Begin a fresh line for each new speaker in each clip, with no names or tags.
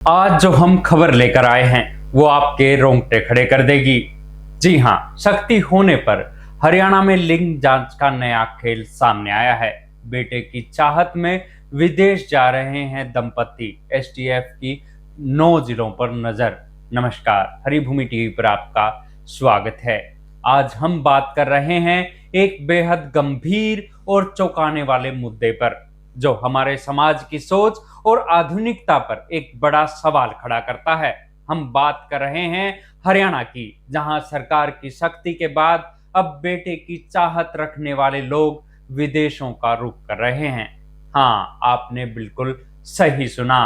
आज जो हम खबर लेकर आए हैं वो आपके रोंगटे खड़े कर देगी। जी हां, शक्ति होने पर हरियाणा में लिंग जांच का नया खेल सामने आया है। बेटे की चाहत में विदेश जा रहे हैं दंपति। एसटीएफ की 9 जिलों पर नजर। नमस्कार, हरिभूमि टीवी पर आपका स्वागत है। आज हम बात कर रहे हैं एक बेहद गंभीर और चौंकाने वाले मुद्दे पर, जो हमारे समाज की सोच और आधुनिकता पर एक बड़ा सवाल खड़ा करता है। हम बात कर रहे हैं हरियाणा की, जहां सरकार की सख्ती के बाद अब बेटे की चाहत रखने वाले लोग विदेशों का रुख कर रहे हैं। हाँ, आपने बिल्कुल सही सुना।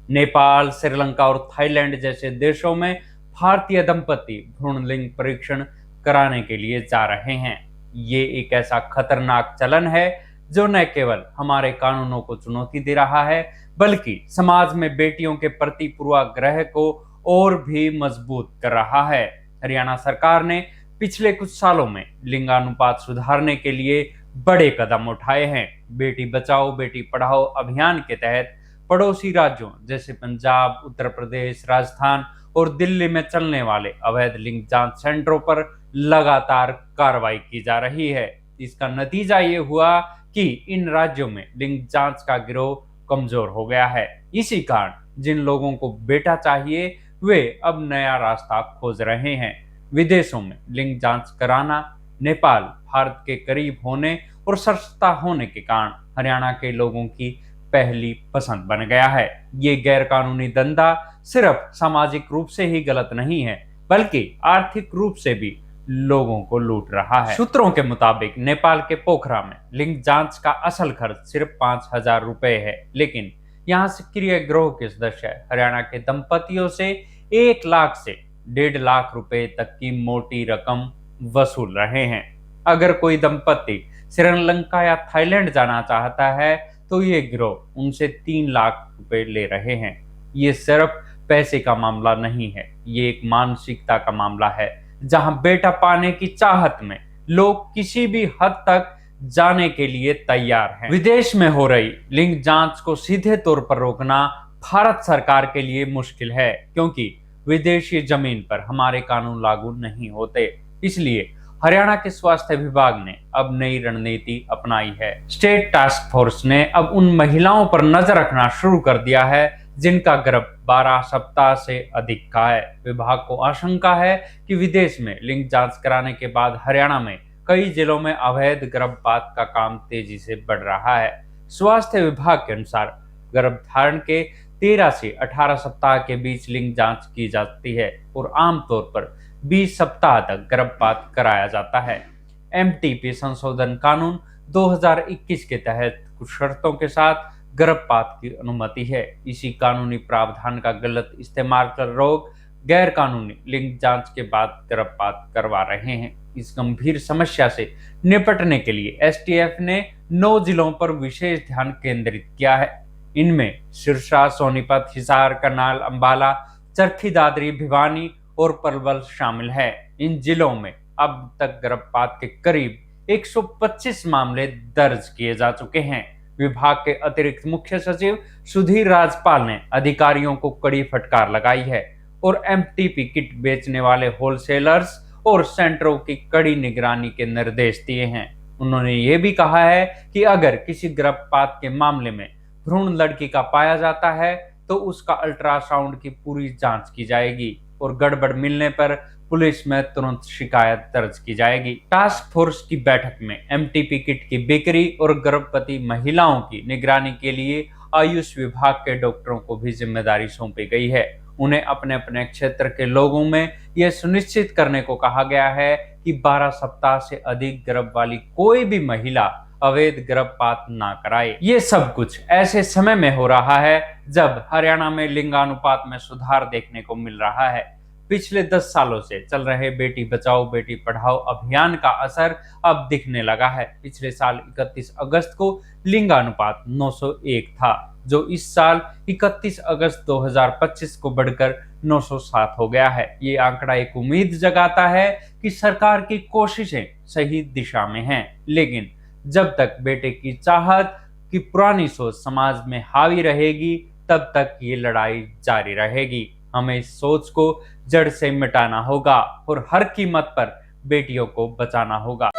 नेपाल, श्रीलंका और थाईलैंड जैसे देशों में भारतीय दंपति भ्रूण लिंग परीक्षण कराने के लिए जा रहे हैं। ये एक ऐसा खतरनाक चलन है जो न केवल हमारे कानूनों को चुनौती दे रहा है, बल्कि समाज में बेटियों के प्रति पूर्वाग्रह को और भी मजबूत कर रहा है। हरियाणा सरकार ने पिछले कुछ सालों में लिंगानुपात सुधारने के लिए बड़े कदम उठाए हैं। बेटी बचाओ बेटी पढ़ाओ अभियान के तहत पड़ोसी राज्यों जैसे पंजाब, उत्तर प्रदेश, राजस्थान और दिल्ली में चलने वाले अवैध लिंग जांच सेंटरों पर लगातार कार्रवाई की जा रही है। इसका नतीजा ये हुआ कि इन राज्यों में लिंग जांच का गिरोह कमजोर हो गया है। इसी कारण जिन लोगों को बेटा चाहिए वे अब नया रास्ता खोज रहे हैं। विदेशों में लिंग जांच कराना नेपाल भारत के करीब होने और सस्ता होने के कारण हरियाणा के लोगों की पहली पसंद बन गया है। ये गैर कानूनी धंधा सिर्फ सामाजिक रूप से ही गलत नहीं है, बल्कि आर्थिक रूप से भी लोगों को लूट रहा है। सूत्रों के मुताबिक नेपाल के पोखरा में लिंग जांच का असल खर्च सिर्फ 5,000 रुपए है, लेकिन यहाँ सक्रिय गिरोह के सदस्य हरियाणा के दंपतियों से 1 लाख से 1.5 लाख रुपए तक की मोटी रकम वसूल रहे हैं। अगर कोई दंपति श्रीलंका या थाईलैंड जाना चाहता है तो ये गिरोह उनसे 3 लाख रुपए ले रहे हैं। ये सिर्फ पैसे का मामला नहीं है, ये एक मानसिकता का मामला है, जहां बेटा पाने की चाहत में लोग किसी भी हद तक जाने के लिए तैयार हैं। विदेश में हो रही लिंग जांच को सीधे तौर पर रोकना भारत सरकार के लिए मुश्किल है, क्योंकि विदेशी जमीन पर हमारे कानून लागू नहीं होते। इसलिए हरियाणा के स्वास्थ्य विभाग ने अब नई रणनीति अपनाई है। स्टेट टास्क फोर्स ने अब उन महिलाओं पर नजर रखना शुरू कर दिया है जिनका गर्भ 12 सप्ताह से अधिक का है। विभाग को आशंका है कि विदेश में लिंग जांच कराने के बाद हरियाणा में कई जिलों में अवैध गर्भपात का काम तेजी से बढ़ रहा है। स्वास्थ्य विभाग के अनुसार गर्भधारण के 13 से 18 सप्ताह के बीच लिंग जांच की जाती है और आमतौर पर 20 सप्ताह तक गर्भपात कराया जाता है। एमटीपी संशोधन कानून 2021 के तहत कुछ शर्तों के साथ गर्भपात की अनुमति है। इसी कानूनी प्रावधान का गलत इस्तेमाल कर लोग गैर कानूनी लिंग जांच के बाद गर्भपात करवा रहे हैं। इस गंभीर समस्या से निपटने के लिए एसटीएफ ने 9 जिलों पर विशेष ध्यान केंद्रित किया है। इनमें सिरसा, सोनीपत, हिसार, करनाल, अंबाला, चरखी दादरी, भिवानी और पलवल शामिल है। इन जिलों में अब तक गर्भपात के करीब 125 मामले दर्ज किए जा चुके हैं। विभाग के अतिरिक्त मुख्य सचिव सुधीर राजपाल ने अधिकारियों को कड़ी फटकार लगाई है और एमटीपी किट बेचने वाले होलसेलर्स और सेंटरों की कड़ी निगरानी के निर्देश दिए हैं। उन्होंने ये भी कहा है कि अगर किसी गर्भपात के मामले में भ्रूण लड़की का पाया जाता है तो उसका अल्ट्रासाउंड की पूरी जांच की जाएगी और गड़बड़ मिलने पर पुलिस में तुरंत शिकायत दर्ज की जाएगी। टास्क फोर्स की बैठक में एमटीपी किट की बिक्री और गर्भवती महिलाओं की निगरानी के लिए आयुष विभाग के डॉक्टरों को भी जिम्मेदारी सौंपी गई है। उन्हें अपने अपने क्षेत्र के लोगों में यह सुनिश्चित करने को कहा गया है कि 12 सप्ताह से अधिक गर्भ वाली कोई भी महिला अवैध गर्भपात ना कराए। ये सब कुछ ऐसे समय में हो रहा है जब हरियाणा में लिंगानुपात में सुधार देखने को मिल रहा है। पिछले 10 सालों से चल रहे बेटी बचाओ बेटी पढ़ाओ अभियान का असर अब दिखने लगा है। पिछले साल 31 अगस्त को लिंगानुपात 901 था, जो इस साल 31 अगस्त 2025 को बढ़कर 907 हो गया है। ये आंकड़ा एक उम्मीद जगाता है कि सरकार की कोशिशें सही दिशा में हैं, लेकिन जब तक बेटे की चाहत की पुरानी सोच समाज में हावी रहेगी, तब तक ये लड़ाई जारी रहेगी। हमें इस सोच को जड़ से मिटाना होगा और हर कीमत पर बेटियों को बचाना होगा।